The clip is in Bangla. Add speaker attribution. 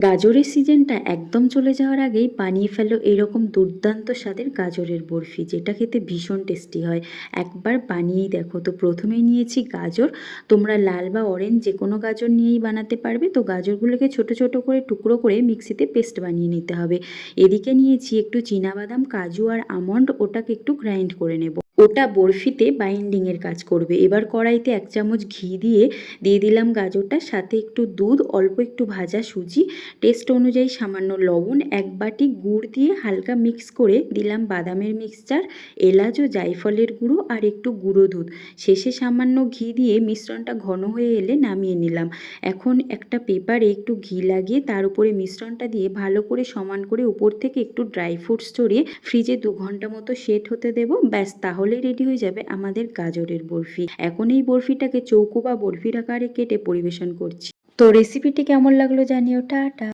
Speaker 1: গাজরের সিজনটা একদম চলে যাওয়ার আগেই বানিয়ে ফেলো এরকম দুর্দান্ত স্বাদের গাজরের বরফি, যেটা খেতে ভীষণ টেস্টি হয়। একবার বানিয়েই দেখো। তো প্রথমেই নিয়েছি গাজর। তোমরা লাল বা অরেঞ্জ যে কোনো গাজর নিয়েই বানাতে পারবে। তো গাজরগুলোকে ছোট ছোট করে টুকরো করে মিক্সিতে পেস্ট বানিয়ে নিতে হবে। এদিকে নিয়েছি একটু চীনাবাদাম, কাজু আর আমন্ড, ওটাকে একটু গ্রাইন্ড করে নেব। ওটা বরফিতে বাইন্ডিংয়ের কাজ করবে। এবার কড়াইতে 1 চামচ ঘি দিয়ে দিলাম গাজরটা, সাথে একটু দুধ, অল্প একটু ভাজা সুজি, টেস্ট অনুযায়ী সামান্য লবণ, 1 বাটি গুড় দিয়ে হালকা মিক্স করে দিলাম বাদামের মিক্সচার, এলাচ ও জায়ফলের গুঁড়ো আর একটু গুঁড়ো দুধ। শেষে সামান্য ঘি দিয়ে মিশ্রণটা ঘন হয়ে এলে নামিয়ে নিলাম। এখন একটা পেপারে একটু ঘি লাগিয়ে তার উপরে মিশ্রণটা দিয়ে ভালো করে সমান করে উপর থেকে একটু ড্রাই ফ্রুটস ছড়িয়ে ফ্রিজে 2 ঘন্টা মতো সেট হতে দেবো। ব্যাস, তাহলেই রেডি হয়ে যাবে আমাদের গাজরের বরফি। এখন এই বরফিটাকে চৌকো বা বরফির আকারে কেটে পরিবেশন করছি। তো রেসিপিটি কেমন লাগলো জানিও। টাটা।